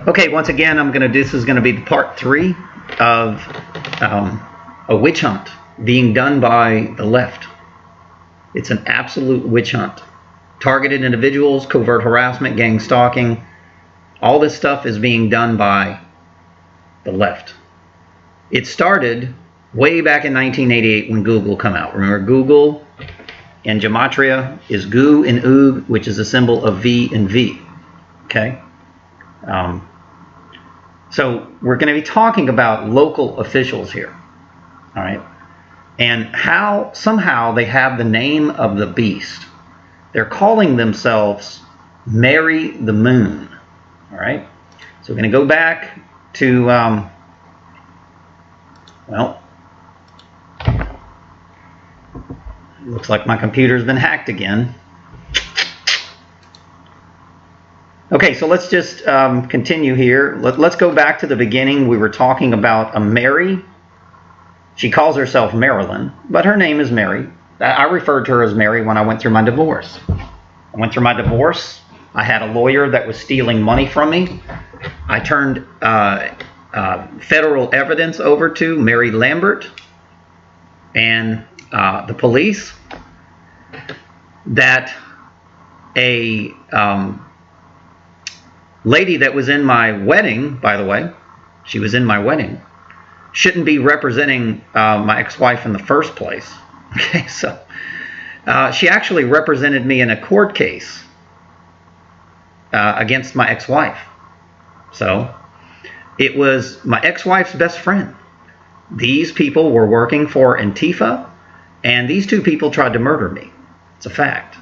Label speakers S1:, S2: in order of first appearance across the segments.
S1: Okay, once again, this is gonna be part 3 of a witch hunt being done by the left. It's an absolute witch hunt. Targeted individuals, covert harassment, gang stalking, all this stuff is being done by the left. It started way back in 1988 when Google came out. Remember, Google in Gematria is Gu and Oog, which is a symbol of V and V. Okay? So we're going to be talking about local officials here. All right? And how somehow they have the name of the beast. They're calling themselves Mary the Moon. All right? So we're going to go back to, well, looks like my computer's been hacked again. Okay, so let's just continue here. Let's go back to the beginning. We were talking about a Mary. She calls herself Marilyn, but her name is Mary. I referred to her as Mary when I went through my divorce. I went through my divorce. I had a lawyer that was stealing money from me. I turned federal evidence over to Mary Lambert and the police that a lady that was in my wedding, by the way, she was in my wedding, shouldn't be representing my ex-wife in the first place. Okay, so she actually represented me in a court case against my ex-wife. So it was my ex-wife's best friend. These people were working for Antifa, and these two people tried to murder me. It's a fact.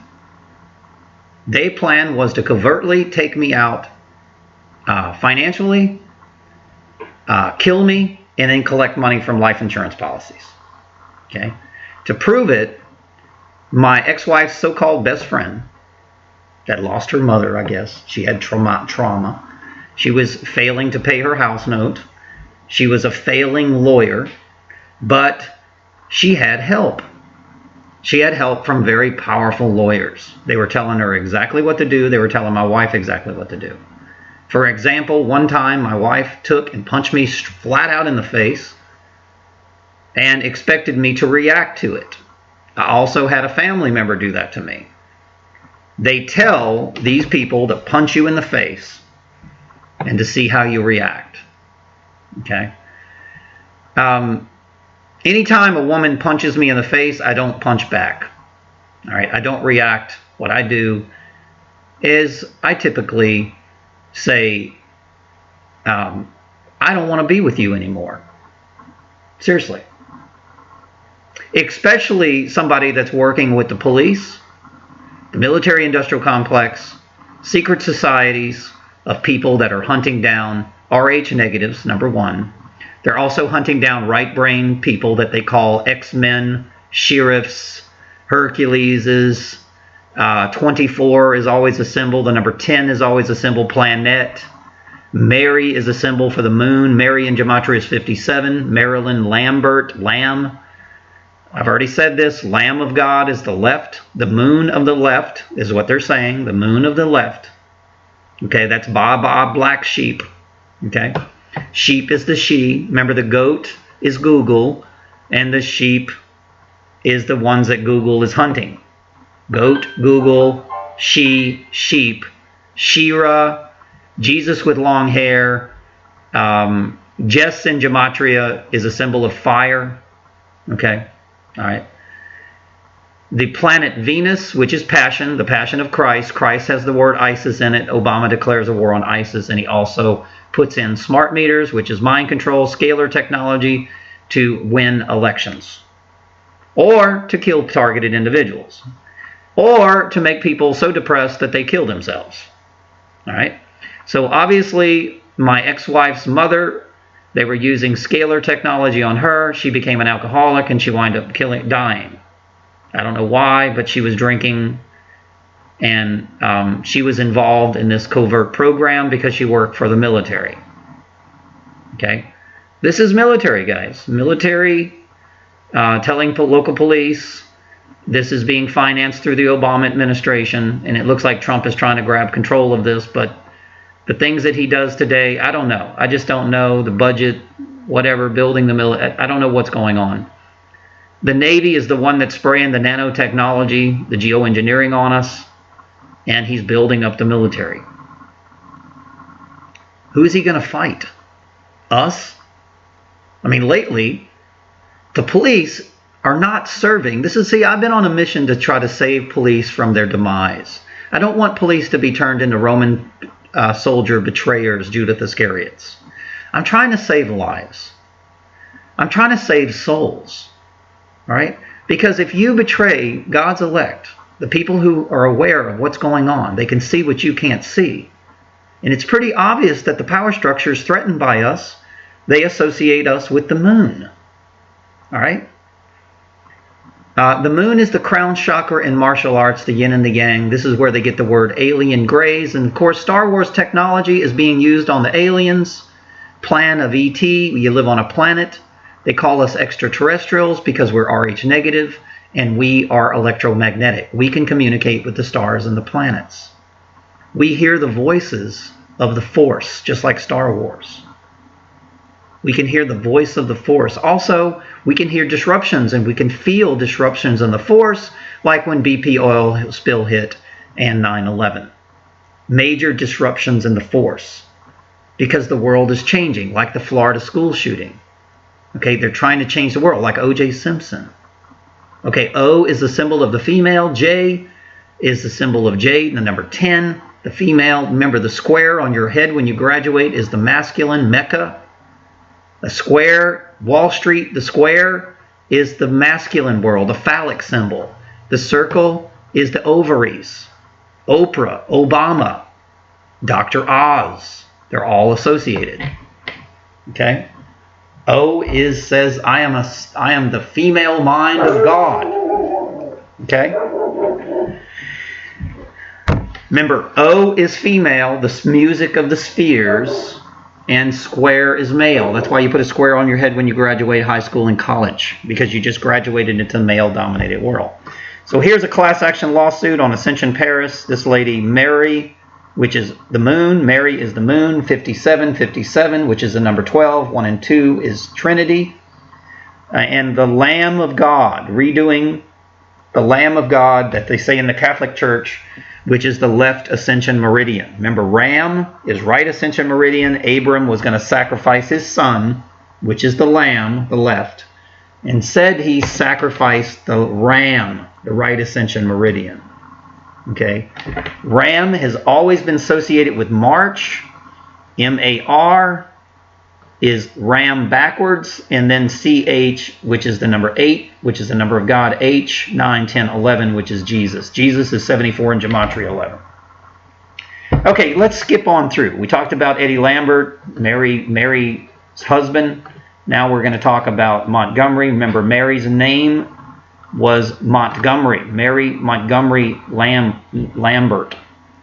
S1: Their plan was to covertly take me out financially, kill me, and then collect money from life insurance policies. Okay? To prove it, my ex-wife's so-called best friend that lost her mother, I guess, she had trauma. She was failing to pay her house note. She was a failing lawyer, but she had help. She had help from very powerful lawyers. They were telling her exactly what to do. They were telling my wife exactly what to do. For example, one time my wife took and punched me flat out in the face and expected me to react to it. I also had a family member do that to me. They tell these people to punch you in the face and to see how you react. Okay? Anytime a woman punches me in the face, I don't punch back. All right? I don't react. What I do is I typically say, I don't want to be with you anymore. Seriously. Especially somebody that's working with the police, the military-industrial complex, secret societies of people that are hunting down Rh negatives, number one. They're also hunting down right-brain people that they call X-Men, sheriffs, Herculeses. 24 is always a symbol. The number 10 is always a symbol. Planet. Mary is a symbol for the moon. Mary in Gematria is 57. Marilyn Lambert, Lamb. I've already said this. Lamb of God is the left. The moon of the left is what they're saying. The moon of the left. Okay, that's Ba, black sheep. Okay. Sheep is the she. Remember, the goat is Google, and the sheep is the ones that Google is hunting. Goat, Google, she, sheep, Shira, Jesus with long hair. Jess in Gematria is a symbol of fire. Okay, all right. The planet Venus, which is passion, the passion of Christ. Christ has the word ISIS in it. Obama declares a war on ISIS, and he also puts in smart meters, which is mind control, scalar technology, to win elections. Or to kill targeted individuals. Or to make people so depressed that they kill themselves. All right? So obviously, my ex-wife's mother, they were using scalar technology on her. She became an alcoholic, and she wound up dying. I don't know why, but she was drinking, and she was involved in this covert program because she worked for the military. Okay? This is military, guys. Military telling local police. This is being financed through the Obama administration, and it looks like Trump is trying to grab control of this, but The things that he does today, I don't know. I just don't know. The budget, whatever, building the military, I don't know what's going on. The Navy is the one that's spraying the nanotechnology, the geoengineering on us, and he's building up the military. Who is he going to fight? Us? I mean, lately, the police are not serving. See, I've been on a mission to try to save police from their demise. I don't want police to be turned into Roman soldier betrayers, Judith Iscariots. I'm trying to save lives. I'm trying to save souls. All right? Because if you betray God's elect, the people who are aware of what's going on, they can see what you can't see. And it's pretty obvious that the power structures threatened by us, they associate us with the moon. All right? The moon is the crown chakra in martial arts, the yin and the yang. This is where they get the word alien grays. And of course, Star Wars technology is being used on the aliens. Plan of ET, you live on a planet. They call us extraterrestrials because we're Rh negative, and we are electromagnetic. We can communicate with the stars and the planets. We hear the voices of the Force, just like Star Wars. We can hear the voice of the Force. Also, we can hear disruptions, and we can feel disruptions in the Force, like when BP oil spill hit and 9/11. Major disruptions in the Force, because the world is changing, like the Florida school shooting. Okay, they're trying to change the world, like O.J. Simpson. Okay, O is the symbol of the female. J is the symbol of jade, the number 10, the female. Remember, the square on your head when you graduate is the masculine, Mecca. A square, Wall Street, the square is the masculine world, the phallic symbol. The circle is the ovaries. Oprah, Obama, Dr. Oz, they're all associated. Okay? O says, I am the female mind of God. Okay? Remember, O is female, the music of the spheres, and square is male. That's why you put a square on your head when you graduate high school and college, because you just graduated into the male-dominated world. So here's a class action lawsuit on Ascension Paris. This lady, Mary, which is the moon. Mary is the moon. 5757, which is the number 12. 1 and 2 is Trinity. And the Lamb of God, redoing the Lamb of God that they say in the Catholic Church, which is the left ascension meridian. Remember, Ram is right ascension meridian. Abram was going to sacrifice his son, which is the lamb, the left. Instead, he sacrificed the ram, the right ascension meridian. Okay? Ram has always been associated with March. M-A-R is ram backwards, and then C-H, which is the number 8, which is the number of God, H, 9, 10, 11, which is Jesus. Jesus is 74 in Gematria 11. Okay, let's skip on through. We talked about Eddie Lambert, Mary's husband. Now we're going to talk about Montgomery. Remember, Mary's name was Montgomery. Mary Montgomery Lambert.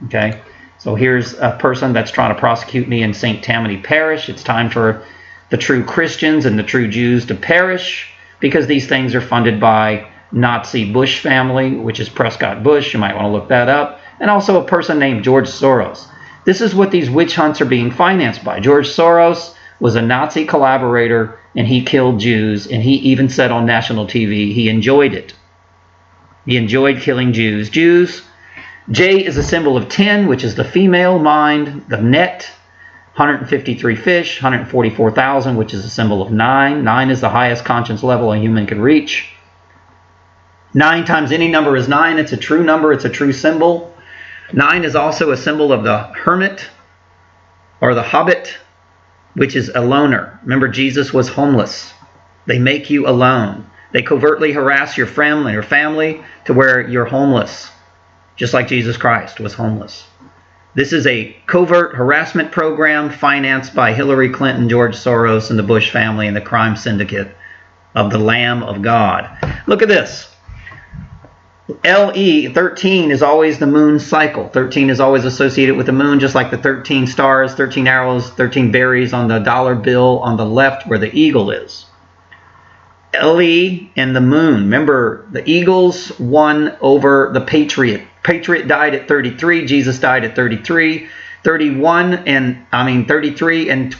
S1: Okay? So here's a person that's trying to prosecute me in St. Tammany Parish. It's time for the true Christians and the true Jews to perish, because these things are funded by Nazi Bush family, which is Prescott Bush. You might want to look that up. And also a person named George Soros. This is what these witch hunts are being financed by. George Soros was a Nazi collaborator, and he killed Jews, and he even said on national TV he enjoyed it. He enjoyed killing Jews. J is a symbol of 10, which is the female mind, the net, 153 fish, 144,000, which is a symbol of 9. 9 is the highest conscience level a human can reach. 9 times any number is 9. It's a true number. It's a true symbol. 9 is also a symbol of the hermit or the hobbit, which is a loner. Remember, Jesus was homeless. They make you alone. They covertly harass your friend and your family to where you're homeless, just like Jesus Christ was homeless. This is a covert harassment program financed by Hillary Clinton, George Soros, and the Bush family and the crime syndicate of the Lamb of God. Look at this. LE, 13, is always the moon cycle. 13 is always associated with the moon, just like the 13 stars, 13 arrows, 13 berries on the dollar bill on the left where the eagle is. LE and the moon. Remember, the eagles won over the patriot. Patriot died at 33. Jesus died at 33. 33 and